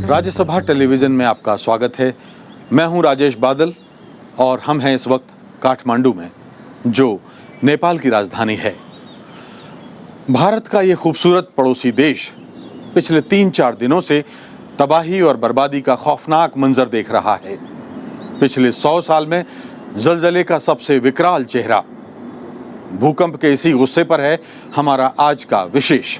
Rajya Sabha television में आपका स्वागत है। मैं हूं राजेश बादल और हम हैं इस वक्त काठमांडू में, जो नेपाल की राजधानी है। भारत का ये खूबसूरत पड़ोसी देश पिछले 3-4 दिनों से तबाही और बर्बादी का खौफनाक मंजर देख रहा है। पिछले 100 साल में ज़लज़ले का सबसे विकराल चेहरा। भूकंप के इसी गुस्से पर है हमारा आज का विशेष।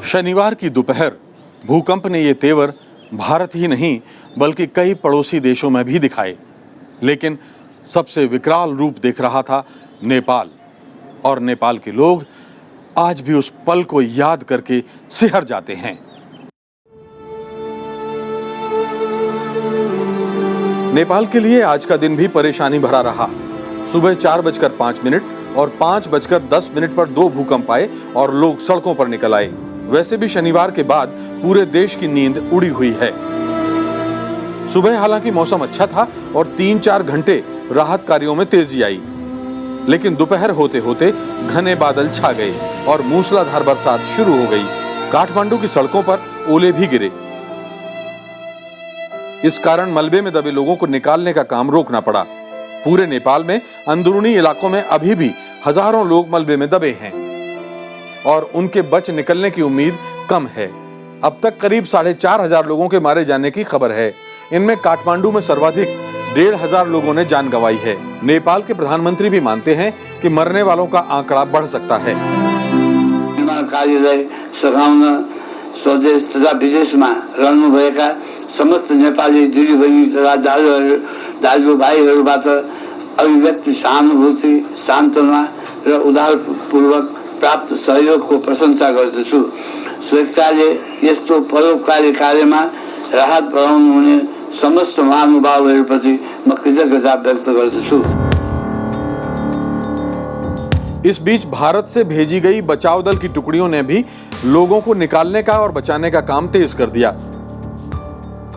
शनिवार की दोपहर भूकंप ने ये तेवर भारत ही नहीं बल्कि कई पड़ोसी देशों में भी दिखाए, लेकिन सबसे विकराल रूप देख रहा था नेपाल। और नेपाल के लोग आज भी उस पल को याद करके सिहर जाते हैं। नेपाल के लिए आज का दिन भी परेशानी भरा रहा। सुबह 4:05 और 5:10 पर 2 भूकंप आए और लोग सड़कों पर निकल आए। वैसे भी शनिवार के बाद पूरे देश की नींद उड़ी हुई है। सुबह हालांकि मौसम अच्छा था और 3-4 घंटे राहत कार्यों में तेजी आई, लेकिन दोपहर होते होते घने बादल छा गए और मूसलाधार बरसात शुरू हो गई। काठमांडू की सड़कों पर ओले भी गिरे। इस कारण मलबे में दबे लोगों को निकालने का काम रोकना पड़ा। पूरे नेपाल में अंदरूनी इलाकों में अभी भी हजारों लोग मलबे में दबे हैं और उनके बच निकलने की उम्मीद कम है। अब तक करीब 4,500 लोगों के मारे जाने की खबर है। इनमें काठमांडू में सर्वाधिक 1,500 लोगों ने जान गंवाई है। नेपाल के प्रधानमंत्री भी मानते हैं कि मरने वालों का आंकड़ा बढ़ सकता है। निर्माण कार्यलाई सघाउन स्वदेश तथा विदेशमा रहनुभएका समस्त नेपाली दिदीबहिनी तथा दाजुभाइहरूबाट अभिव्यक्ति सहानुभूति, सान्त्वना र उदारपूर्वक प्राप्त सहयोगको प्रशंसा गर्दछु। स्वेच्छाले यस्तो परोपकारी कार्यमा राहत बढाउनु हुने समस्त महानुभावहरूप्रति म कृतज्ञता व्यक्त गर्दछु। इस बीच भारत से भेजी गई बचाव दल की टुकड़ियों ने भी लोगों को निकालने का और बचाने का काम तेज कर दिया।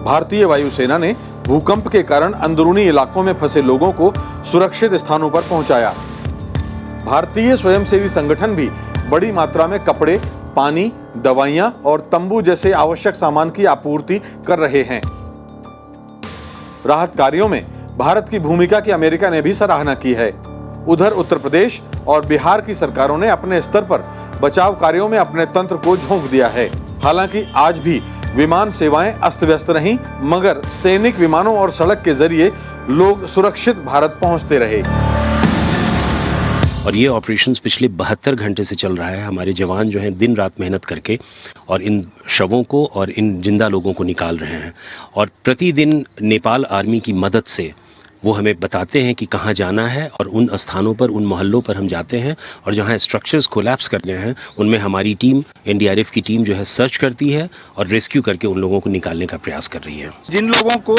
भारतीय वायुसेना ने भूकंप के कारण अंदरूनी इलाकों में फंसे लोगों को सुरक्षित स्थानों पर पहुंचाया। भारतीय स्वयंसेवी संगठन भी बड़ी मात्रा में कपड़े, पानी, दवाइयां और तंबू जैसे आवश्यक सामान की आपूर्ति कर रहे हैं। राहत कार्यों में भारत की भूमिका की अमेरिका ने भी सराहना की है। उधर उत्तर प्रदेश और बिहार की सरकारों ने अपने स्तर पर बचाव कार्यों में अपने तंत्र को झोंक दिया है। हालांकि आज भी विमान सेवाएं अस्त व्यस्त रहीं, मगर सैनिक विमानों और सड़क के जरिए लोग सुरक्षित भारत पहुंचते रहे। और ये ऑपरेशंस पिछले 72 घंटे से चल रहा है। हमारे जवान जो हैं दिन रात मेहनत करके और इन शवों को और इन जिंदा लोगों को निकाल रहे हैं। और प्रतिदिन नेपाल आर्मी की मदद से वो हमें बताते हैं कि कहाँ जाना है और उन स्थानों पर, उन मोहल्लों पर हम जाते हैं और जहाँ स्ट्रक्चर्स कोलैप्स कर गए हैं उनमें हमारी टीम, एनडीआरएफ की टीम जो है सर्च करती है और रेस्क्यू करके उन लोगों को निकालने का प्रयास कर रही है। जिन लोगों को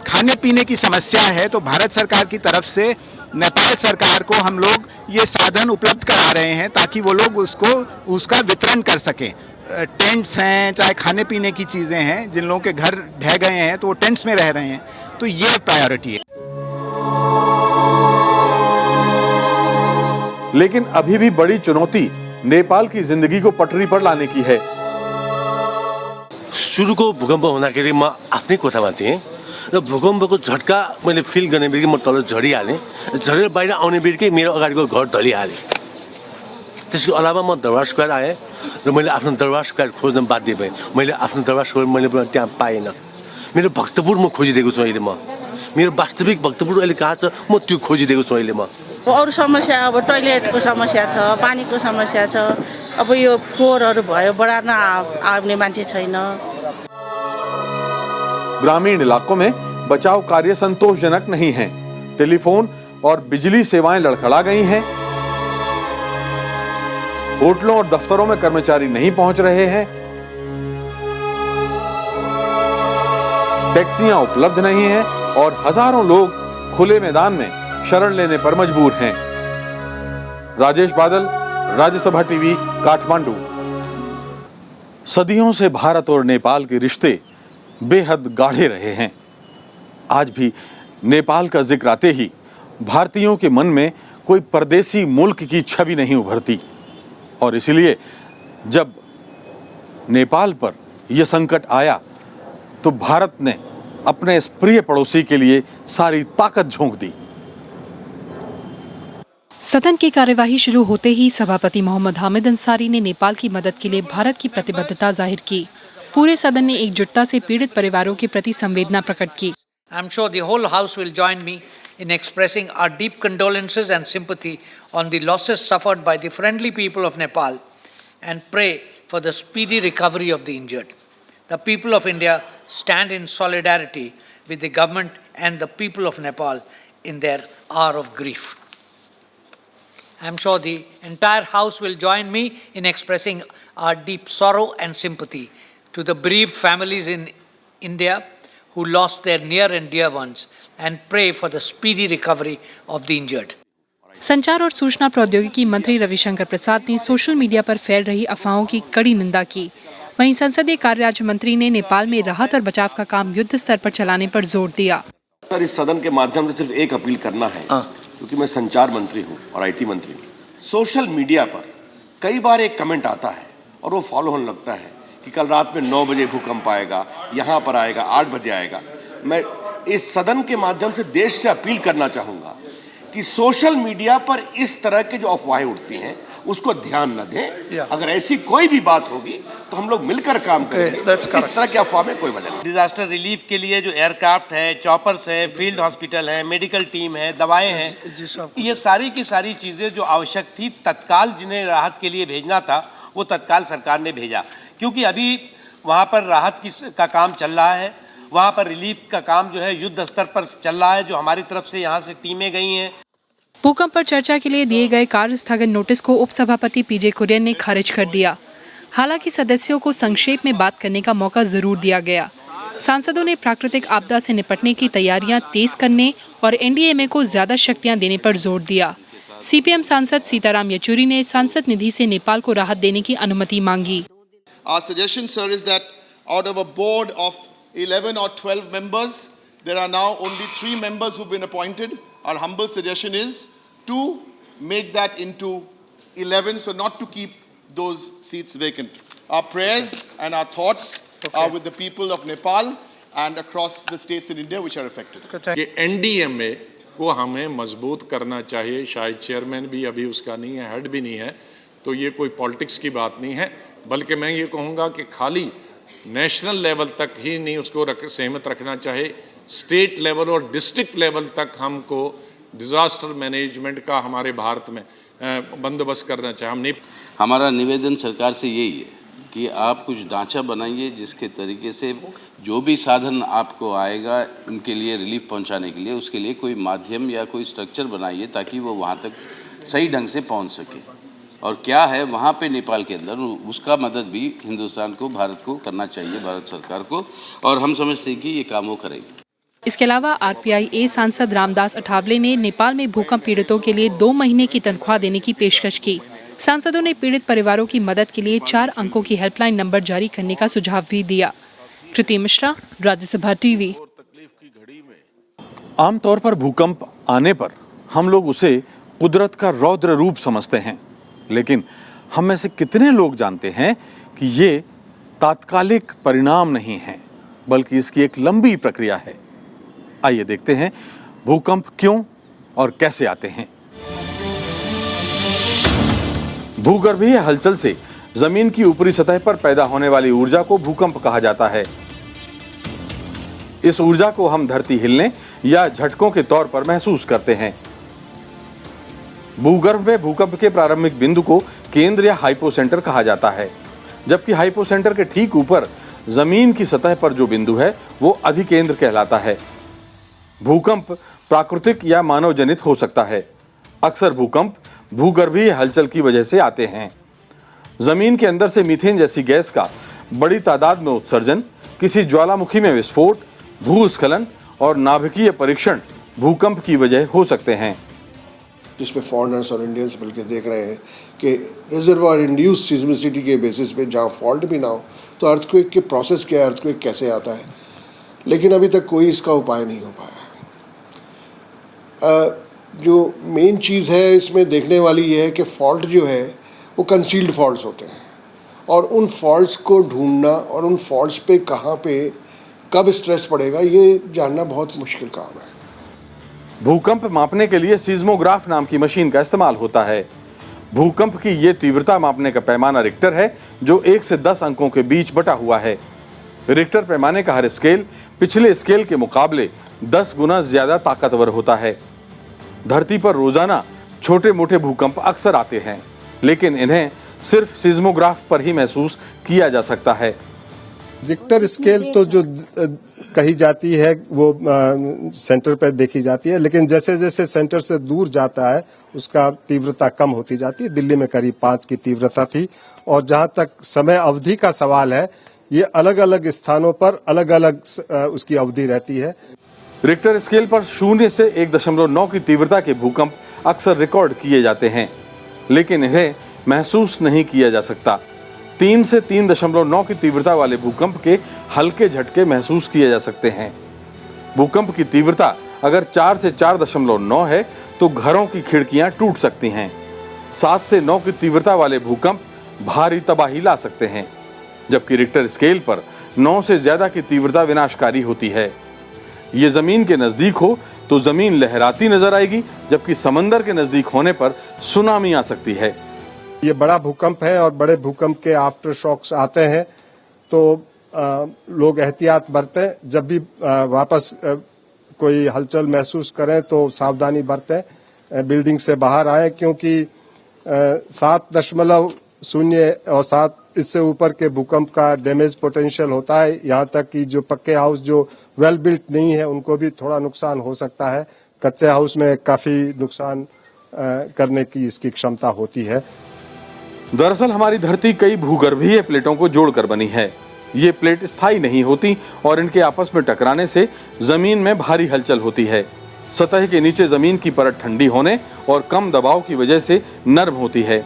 खाने पीने की समस्या है तो भारत सरकार की तरफ से नेपाल सरकार को हम लोग ये साधन उपलब्ध करा रहे हैं ताकि वो लोग उसका वितरण कर सकें। टेंट्स हैं, चाहे खाने पीने की चीज़ें हैं, जिन लोगों के घर ढह गए हैं तो वो टेंट्स में रह रहे हैं, तो ये प्रायोरिटी है। लेकिन अभी भी बड़ी चुनौती नेपाल की जिंदगी को पटरी पर लाने की है। सुरुको भूकम्प हुँदाखेरि म आफ्नै कोठामा थिएँ र भूकम्पको झट्का मैले फिल गर्ने बित्तिकै म तल झरिहालेँ। झरेर बाहिर आउने बित्तिकै मेरो अगाडिको घर ढलिहालेँ। त्यसको अलावा म दरबार स्क्वायर आएँ र मैले आफ्नो दरबार स्क्वायर खोज्न बाध्य भएँ। मैले आफ्नो दरबार स्क्वायर मैले त्यहाँ पाएन। मेरो भक्तपुर म खोजिदिएको छु अहिले। मेरो वास्तविक भक्तपुर अहिले कहाँ छ म त्यो खोजिदिएको छु अहिले। अरू समस्या अब टोइलेटको समस्या छ, पानीको समस्या छ। अब यो फोहोरहरू भयो, बढार्न आउने मान्छे छैन। ग्रामीण इलाकों में बचाव कार्य संतोषजनक नहीं है। टेलीफोन और बिजली सेवाएं लड़खड़ा गई हैं। होटलों और दफ्तरों में कर्मचारी नहीं पहुंच रहे हैं। टैक्सियां उपलब्ध नहीं हैं और हजारों लोग खुले मैदान में शरण लेने पर मजबूर हैं। राजेश बादल, राज्यसभा टीवी, काठमांडू। सदियों से भारत और नेपाल के रिश्ते बेहद गाढ़े रहे हैं। आज भी नेपाल का जिक्र आते ही भारतीयों के मन में कोई परदेसी मुल्क की छवि नहीं उभरती और इसलिए जब नेपाल पर यह संकट आया तो भारत ने अपने इस प्रिय पड़ोसी के लिए सारी ताकत झोंक दी। सदन की कार्यवाही शुरू होते ही सभापति मोहम्मद हामिद अंसारी ने नेपाल की मदद के लिए भारत की प्रतिबद्धता जाहिर की। पूरे सदन ने एकजुटता से पीड़ित परिवारों के प्रति संवेदना प्रकट की। I'm sure the whole House will join me in expressing our deep condolences and sympathy on the losses suffered by the friendly people of Nepal and pray for the speedy recovery of the injured. The people of India stand in solidarity with the government and the people of Nepal in their hour of grief. I'm sure the entire House will join me in expressing our deep sorrow and sympathy to the bereaved families in India who lost their near and dear ones and pray for the speedy recovery of the injured. संचार और सूचना प्रौद्योगिकी मंत्री रविशंकर प्रसाद ने social media पर फैल रही अफवाहों की कड़ी निंदा की। वहीं संसदीय कार्य राज्य मंत्री ने नेपाल में राहत और बचाव का काम युद्ध स्तर पर चलाने पर जोर दिया। सर, इस सदन के माध्यम से सिर्फ एक अपील करना है, क्योंकि मैं संचार मंत्री हूं और आईटी मंत्री हूं। सोशल मीडिया पर कई बार एक कमेंट आता है और वो फॉलो होने लगता है कि कल रात में 9 बजे भूकंप आएगा, यहाँ पर आएगा, 8 बजे आएगा। मैं इस सदन के माध्यम से देश से अपील करना चाहूँगा कि सोशल मीडिया पर इस तरह के जो अफवाहें उठती हैं उसको ध्यान न दें। अगर ऐसी कोई भी बात होगी तो हम लोग मिलकर काम करेंगे। इस तरह की अफवाह में कोई वजह नहीं। डिजास्टर रिलीफ के लिए जो एयरक्राफ्ट है, चॉपर्स है, फील्ड हॉस्पिटल है, मेडिकल टीम है, दवाएं हैं, ये सारी की सारी चीज़ें जो आवश्यक थी तत्काल जिन्हें राहत के लिए भेजना था वो तत्काल सरकार ने भेजा, क्योंकि अभी वहाँ पर राहत का काम चल रहा है, वहाँ पर रिलीफ का काम जो है युद्ध स्तर पर चल रहा है, जो हमारी तरफ से यहाँ से टीमें गई हैं। भूकंप पर चर्चा के लिए दिए गए कार्य स्थगन नोटिस को उपसभापति पीजे कुरियन ने खारिज कर दिया। हालांकि सदस्यों को संक्षेप में बात करने का मौका जरूर दिया गया। सांसदों ने प्राकृतिक आपदा से निपटने की तैयारियां तेज करने और एनडीएमए को ज्यादा शक्तियां देने पर जोर दिया। सीपीएम सांसद सीताराम येचुरी ने सांसद निधि से नेपाल को राहत देने की अनुमति मांगी। Our suggestion, sir, is that out of a board of 11 or 12 members, there are now only 3 members who've been appointed. Our humble suggestion is to make that into 11, so not to keep those seats vacant. Our prayers and our thoughts are with the people of Nepal and across the states in India which are affected. ये NDMA को हमें मजबूत करना चाहिए। शायद chairman भी अभी उसका नहीं है, हेड भी नहीं है, तो ये कोई पॉलिटिक्स की बात नहीं है, बल्कि मैं ये कहूँगा कि खाली नेशनल लेवल तक ही नहीं उसको सहमत रखना चाहिए, स्टेट लेवल और डिस्ट्रिक्ट लेवल तक हमको डिजास्टर मैनेजमेंट का हमारे भारत में बंदोबस्त करना चाहिए। हमारा निवेदन सरकार से यही है कि आप कुछ ढांचा बनाइए जिसके तरीके से जो भी साधन आपको आएगा उनके लिए रिलीफ पहुंचाने के लिए, उसके लिए कोई माध्यम या कोई स्ट्रक्चर बनाइए ताकि वो वहाँ तक सही ढंग से पहुँच सके। और क्या है वहाँ पे नेपाल के अंदर उसका मदद भी हिंदुस्तान को, भारत को करना चाहिए, भारत सरकार को, और हम समझते हैं कि ये काम वो करेगी। इसके अलावा आरपीआई सांसद रामदास अठावले ने नेपाल में भूकंप पीड़ितों के लिए 2 महीने की तनख्वाह देने की पेशकश की। सांसदों ने पीड़ित परिवारों की मदद के लिए 4 अंकों की हेल्पलाइन नंबर जारी करने का सुझाव भी दिया। कृति मिश्रा, राज्यसभा टीवी। आमतौर पर भूकंप आने पर हम लोग उसे कुदरत का रौद्र रूप समझते हैं, लेकिन हम में से कितने लोग जानते हैं कि ये तात्कालिक परिणाम नहीं है, बल्कि इसकी एक लंबी प्रक्रिया है। आइए देखते हैं भूकंप क्यों और कैसे आते हैं। भूगर्भीय हलचल से जमीन की ऊपरी सतह पर पैदा होने वाली ऊर्जा को भूकंप कहा जाता है। इस ऊर्जा को हम धरती हिलने या झटकों के तौर पर महसूस करते हैं। भूगर्भ में भूकंप के प्रारंभिक बिंदु को केंद्र या हाइपोसेंटर कहा जाता है, जबकि हाइपोसेंटर के ठीक ऊपर जमीन की सतह पर जो बिंदु है वो अधिकेंद्र कहलाता है। भूकंप प्राकृतिक या मानव जनित हो सकता है। अक्सर भूकंप भूगर्भीय हलचल की वजह से आते हैं। जमीन के अंदर से मीथेन जैसी गैस का बड़ी तादाद में उत्सर्जन, किसी ज्वालामुखी में विस्फोट, भूस्खलन और नाभिकीय परीक्षण भूकंप की वजह हो सकते हैं। जिसमें फॉरेनर्स और इंडियंस मिलकर देख रहे हैं कि रिजर्वायर इंड्यूस सिस्मिसिटी के बेसिस पे जहाँ फॉल्ट भी ना हो तो अर्थक्वेक के प्रोसेस क्या है, अर्थक्वेक कैसे आता है। लेकिन अभी तक कोई इसका उपाय नहीं हो पाया। जो मेन चीज़ है इसमें देखने वाली ये है कि फॉल्ट जो है वो कंसील्ड फॉल्ट्स होते हैं, और उन फॉल्ट्स को ढूंढना और उन फॉल्ट्स पे कहाँ पे कब स्ट्रेस पड़ेगा ये जानना बहुत मुश्किल काम है। भूकंप मापने के लिए सीज़मोग्राफ नाम की मशीन का इस्तेमाल होता है। भूकंप की ये तीव्रता मापने का पैमाना रिक्टर है, जो 1 से 10 अंकों के बीच बटा हुआ है। रिक्टर पैमाने का हर स्केल पिछले स्केल के मुकाबले 10 गुना ज्यादा ताकतवर होता है। धरती पर रोजाना छोटे मोटे भूकंप अक्सर आते हैं, लेकिन इन्हें सिर्फ सीज़मोग्राफ पर ही महसूस किया जा सकता है। रिक्टर स्केल तो जो कही जाती है वो सेंटर पर देखी जाती है, लेकिन जैसे जैसे सेंटर से दूर जाता है उसका तीव्रता कम होती जाती है। दिल्ली में करीब 5 की तीव्रता थी, और जहां तक समय अवधि का सवाल है, ये अलग अलग स्थानों पर अलग अलग उसकी अवधि रहती है। रिक्टर स्केल पर 0 से 1.9 की तीव्रता के भूकंप अक्सर रिकॉर्ड किए जाते हैं, लेकिन इन्हें महसूस नहीं किया जा सकता। 3 से 3.9 की तीव्रता वाले भूकंप के हल्के झटके महसूस किए जा सकते हैं। भूकंप की तीव्रता अगर 4 से 4.9 है तो घरों की खिड़कियां टूट सकती हैं। 7 से 9 की तीव्रता वाले भूकंप भारी तबाही ला सकते हैं, जबकि रिक्टर स्केल पर 9 से ज्यादा की तीव्रता विनाशकारी होती है। ये जमीन के नजदीक हो तो जमीन लहराती नजर आएगी, जबकि समंदर के नजदीक होने पर सुनामी आ सकती है। ये बड़ा भूकंप है और बड़े भूकंप के आफ्टर शॉक्स आते हैं, तो लोग एहतियात बरतें। जब भी वापस कोई हलचल महसूस करें तो सावधानी बरतें, बिल्डिंग से बाहर आए, क्योंकि 7.0 और 7 इससे ऊपर के भूकंप का डैमेज पोटेंशियल होता है। यहाँ तक कि जो पक्के हाउस जो वेल बिल्ट नहीं है उनको भी थोड़ा नुकसान हो सकता है। कच्चे हाउस में काफी नुकसान करने की इसकी क्षमता होती है। दरअसल हमारी धरती कई भूगर्भीय प्लेटों को जोड़कर बनी है। ये प्लेट स्थायी नहीं होती और इनके आपस में टकराने से जमीन में भारी हलचल होती है। सतह के नीचे जमीन की परत ठंडी होने और कम दबाव की वजह से नर्म होती है।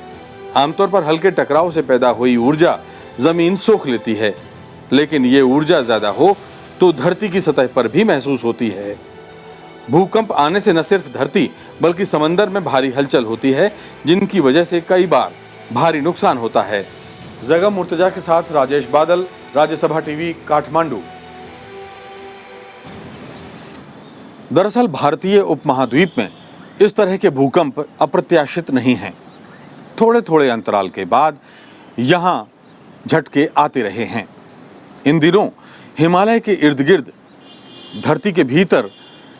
आमतौर पर हल्के टकराव से पैदा हुई ऊर्जा जमीन सोख लेती है, लेकिन ये ऊर्जा ज्यादा हो तो धरती की सतह पर भी महसूस होती है। भूकंप आने से न सिर्फ धरती बल्कि समंदर में भारी हलचल होती है, जिनकी वजह से कई बार भारी नुकसान होता है। जगह मुर्तजा के साथ राजेश बादल, राज्यसभा टीवी, काठमांडू। दरअसल भारतीय उपमहाद्वीप में इस तरह के भूकंप अप्रत्याशित नहीं हैं। थोड़े थोड़े अंतराल के बाद यहां झटके आते रहे हैं। इन दिनों हिमालय के इर्द गिर्द धरती के भीतर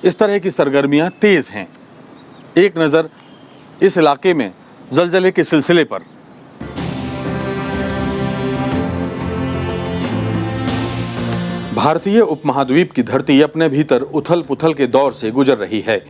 इस तरह की सरगर्मियां तेज हैं। एक नजर इस इलाके में जलजले के सिलसिले पर। भारतीय उपमहाद्वीप की धरती अपने भीतर उथल पुथल के दौर से गुजर रही है।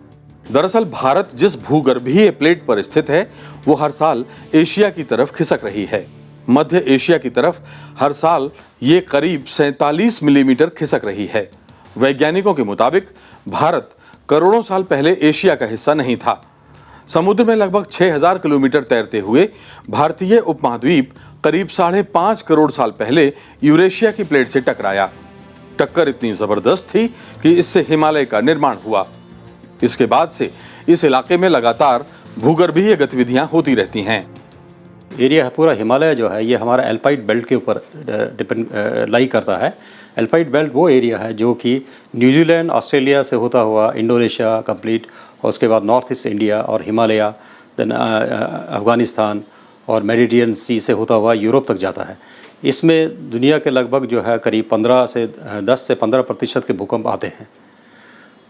दरअसल भारत जिस भूगर्भीय प्लेट पर स्थित है वो हर साल एशिया की तरफ खिसक रही है। मध्य एशिया की तरफ हर साल ये करीब 47 मिलीमीटर खिसक रही है। वैज्ञानिकों के मुताबिक भारत करोड़ों साल पहले एशिया का हिस्सा नहीं था। समुद्र में लगभग 6000 किलोमीटर तैरते हुए भारतीय उपमहाद्वीप करीब 5.5 करोड़ साल पहले यूरेशिया की प्लेट से टकराया। टक्कर इतनी जबरदस्त थी कि इससे हिमालय का निर्माण हुआ। इसके बाद से इस इलाके में लगातार भूगर्भीय गतिविधियां होती रहती हैं। एरिया पूरा हिमालय जो है ये हमारा एल्पाइड बेल्ट के ऊपर डिपेंड लाई करता है। एल्पाइड बेल्ट वो एरिया है जो कि न्यूजीलैंड, ऑस्ट्रेलिया से होता हुआ इंडोनेशिया कंप्लीट, और उसके बाद नॉर्थ ईस्ट इंडिया और हिमालय, देन अफगानिस्तान और मेडिटेरियन सी से होता हुआ यूरोप तक जाता है। इसमें दुनिया के लगभग जो है करीब 10 से 15% के भूकंप आते हैं।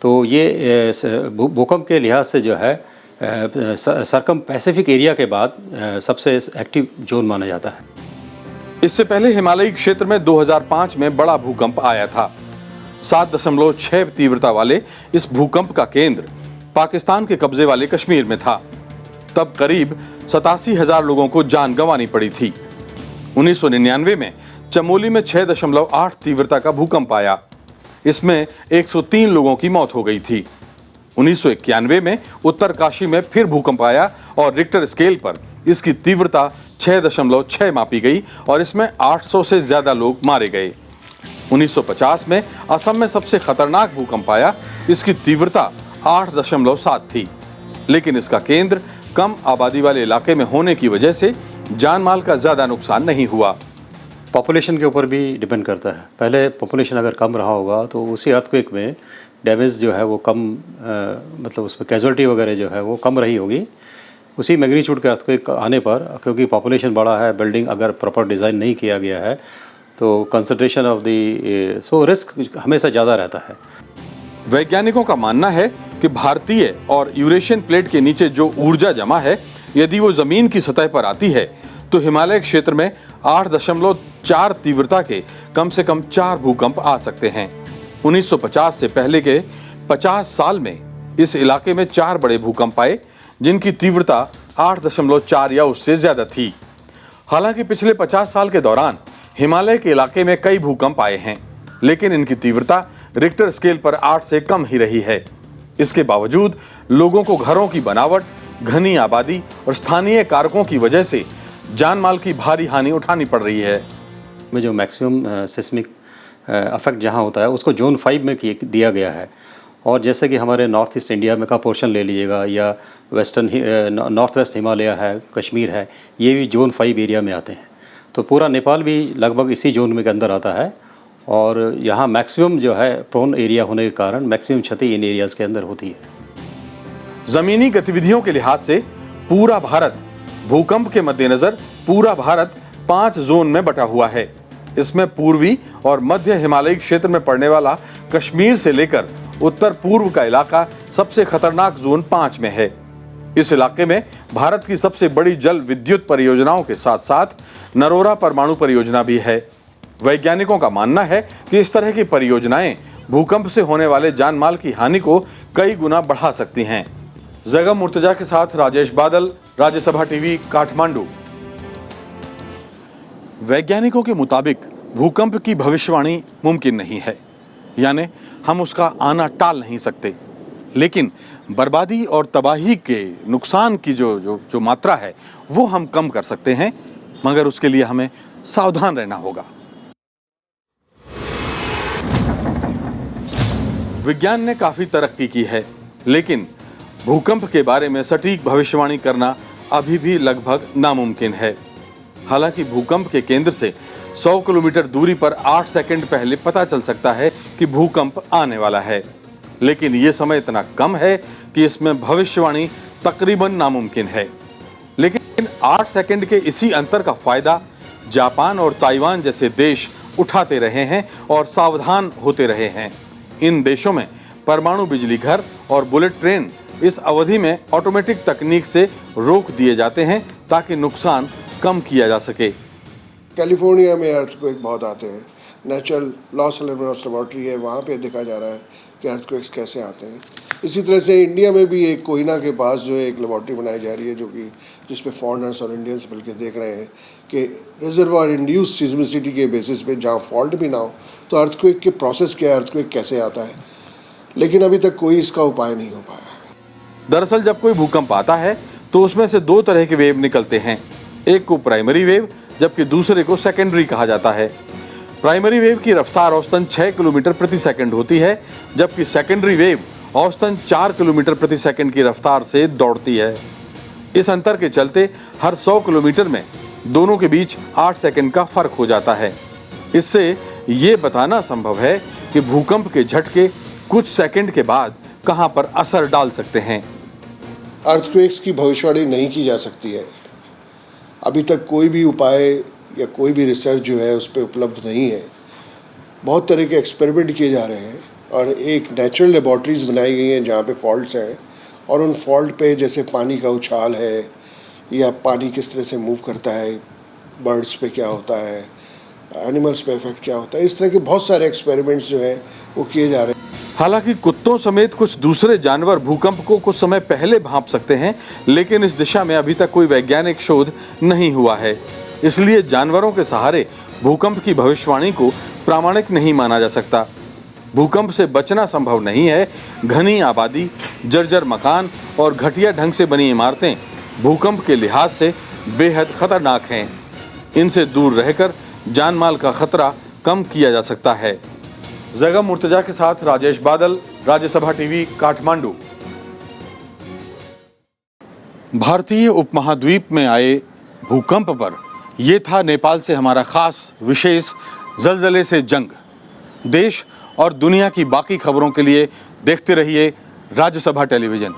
तो ये भूकंप के लिहाज से जो है सरकम पैसिफिक एरिया के बाद सबसे एक्टिव जोन माना जाता है। इससे पहले हिमालयी क्षेत्र में 2005 में बड़ा भूकंप आया था। 7.6 तीव्रता वाले इस भूकंप का केंद्र पाकिस्तान के कब्जे वाले कश्मीर में था। तब करीब 87,000 लोगों को जान गंवानी पड़ी थी। 1999 में चमोली में 6.8 तीव्रता का भूकंप आया। इसमें 103 लोगों की मौत हो गई थी। 1991 में उत्तरकाशी में फिर भूकंप आया और रिक्टर स्केल पर इसकी तीव्रता 6.6 मापी गई और इसमें 800 से ज्यादा लोग मारे गए। 1950 में असम में सबसे खतरनाक भूकंप आया। इसकी तीव्रता 8.7 थी, लेकिन इसका केंद्र कम आबादी वाले इलाके में होने की वजह से जान माल का ज्यादा नुकसान नहीं हुआ। पॉपुलेशन के ऊपर भी डिपेंड करता है। पहले पॉपुलेशन अगर कम रहा होगा तो उसी अर्थक्वेक में डैमेज जो है वो कम, मतलब उसमें कैजुअलिटी वगैरह जो है वो कम रही होगी। उसी मैग्नीट्यूड के अर्थक्वेक आने पर, क्योंकि पॉपुलेशन बड़ा है, बिल्डिंग अगर प्रॉपर डिज़ाइन नहीं किया गया है तो concentration of the so risk हमेशा ज़्यादा रहता है। वैज्ञानिकों का मानना है कि भारतीय और यूरेशियन प्लेट के नीचे जो ऊर्जा जमा है, यदि वो जमीन की सतह पर आती है तो हिमालय क्षेत्र में 8.4 तीव्रता के कम से कम 4 भूकंप आ सकते हैं। 1950 से पहले के 50 साल में इस इलाके में 4 बड़े भूकंप आए, जिनकी तीव्रता 8.4 या उससे ज्यादा थी। हालांकि पिछले 50 साल के दौरान हिमालय के इलाके में कई भूकंप आए हैं, लेकिन इनकी तीव्रता रिक्टर स्केल पर 8 से कम ही रही है। इसके बावजूद लोगों को घरों की बनावट, घनी आबादी और स्थानीय कारकों की वजह से जान माल की भारी हानि उठानी पड़ रही है। में जो मैक्सिमम सिस्मिक अफेक्ट जहां होता है उसको जोन 5 में दिया गया है। और जैसे कि हमारे नॉर्थ ईस्ट इंडिया में का पोर्शन ले लीजिएगा, या वेस्टर्न नॉर्थ वेस्ट हिमालय है, कश्मीर है, ये भी जोन 5 एरिया में आते हैं। तो पूरा नेपाल भी लगभग इसी जोन में के अंदर आता है। और यहाँ मैक्सिमम जो है प्रोन एरिया होने के कारण मैक्सिमम क्षति इन एरियाज के अंदर होती है। जमीनी गतिविधियों के लिहाज से पूरा भारत, भूकंप के मद्देनजर पूरा भारत 5 जोन में बटा हुआ है। इसमें पूर्वी और मध्य हिमालयी क्षेत्र में पड़ने वाला कश्मीर से लेकर उत्तर पूर्व का इलाका सबसे खतरनाक जोन 5 में है। इस इलाके में भारत की सबसे बड़ी जल विद्युत परियोजनाओं के साथ साथ नरोरा परमाणु परियोजना भी है। वैज्ञानिकों का मानना है कि इस तरह की परियोजनाएं भूकंप से होने वाले जान माल की हानि को कई गुना बढ़ा सकती हैं। जगम मुर्तजा के साथ राजेश बादल, राज्यसभा टीवी, काठमांडू। वैज्ञानिकों के मुताबिक भूकंप की भविष्यवाणी मुमकिन नहीं है, यानी हम उसका आना टाल नहीं सकते, लेकिन बर्बादी और तबाही के नुकसान की जो मात्रा है वो हम कम कर सकते हैं, मगर उसके लिए हमें सावधान रहना होगा। विज्ञान ने काफी तरक्की की है, लेकिन भूकंप के बारे में सटीक भविष्यवाणी करना अभी भी लगभग नामुमकिन है। हालांकि भूकंप के केंद्र से 100 किलोमीटर दूरी पर 8 सेकंड पहले पता चल सकता है कि भूकंप आने वाला है, लेकिन ये समय इतना कम है कि इसमें भविष्यवाणी तकरीबन नामुमकिन है। लेकिन 8 सेकंड के इसी अंतर का फायदा जापान और ताइवान जैसे देश उठाते रहे हैं और सावधान होते रहे हैं। इन देशों में परमाणु बिजली घर और बुलेट ट्रेन इस अवधि में ऑटोमेटिक तकनीक से रोक दिए जाते हैं ताकि नुकसान कम किया जा सके। कैलिफोर्निया में अर्थक्वेक बहुत आते हैं। नेचुरल लॉस एलर्ट लेबोरेटरी है, वहाँ पे देखा जा रहा है कि अर्थक्वेक्स कैसे आते हैं। इसी तरह से इंडिया में भी एक कोयना के पास जो है एक लेबोरेटरी बनाई जा रही है, जो कि जिसपे फॉरेनर्स और इंडियंस मिलकर देख रहे हैं कि रिजर्वायर इंड्यूस सिस्मिसिटी के बेसिस पे जहाँ फॉल्ट भी ना हो तो अर्थक्वेक के प्रोसेस क्या है, अर्थक्वेक कैसे आता है, लेकिन अभी तक कोई इसका उपाय नहीं हो पाया। दरअसल जब कोई भूकंप आता है तो उसमें से 2 तरह के वेव निकलते हैं। एक को प्राइमरी वेव जबकि दूसरे को सेकेंडरी कहा जाता है। प्राइमरी वेव की रफ्तार औसतन 6 किलोमीटर प्रति सेकंड होती है, जबकि सेकेंडरी वेव औसतन 4 किलोमीटर प्रति सेकंड की रफ्तार से दौड़ती है। इस अंतर के चलते हर 100 किलोमीटर में दोनों के बीच 8 सेकंड का फर्क हो जाता है। इससे ये बताना संभव है कि भूकंप के झटके कुछ सेकंड के बाद कहां पर असर डाल सकते हैं। अर्थक्वेक्स की भविष्यवाणी नहीं की जा सकती है। अभी तक कोई भी उपाय या कोई भी रिसर्च जो है उस पर उपलब्ध नहीं है। बहुत तरह के एक्सपेरिमेंट किए जा रहे हैं और एक नेचुरल लेबॉर्ट्रीज बनाई गई हैं जहाँ पे फॉल्ट्स हैं, और उन फॉल्ट पे जैसे पानी का उछाल है या पानी किस तरह से मूव करता है, बर्ड्स पे क्या होता है, एनिमल्स पे इफेक्ट क्या होता है, इस तरह के बहुत सारे एक्सपेरिमेंट्स जो हैं वो किए जा रहे हैं। हालांकि कुत्तों समेत कुछ दूसरे जानवर भूकंप को कुछ समय पहले भांप सकते हैं, लेकिन इस दिशा में अभी तक कोई वैज्ञानिक शोध नहीं हुआ है। इसलिए जानवरों के सहारे भूकंप की भविष्यवाणी को प्रामाणिक नहीं माना जा सकता। भूकंप से बचना संभव नहीं है। घनी आबादी, जर्जर मकान और घटिया ढंग से बनी इमारतें भूकंप के लिहाज से बेहद खतरनाक हैं। इनसे दूर रहकर जान माल का खतरा कम किया जा सकता है। जगह मुर्तजा के साथ राजेश बादल, राज्यसभा टीवी, काठमांडू। भारतीय उपमहाद्वीप में आए भूकंप पर यह था नेपाल से हमारा खास विशेष जलजले से जंग। देश और दुनिया की बाकी खबरों के लिए देखते रहिए राज्यसभा टेलीविजन।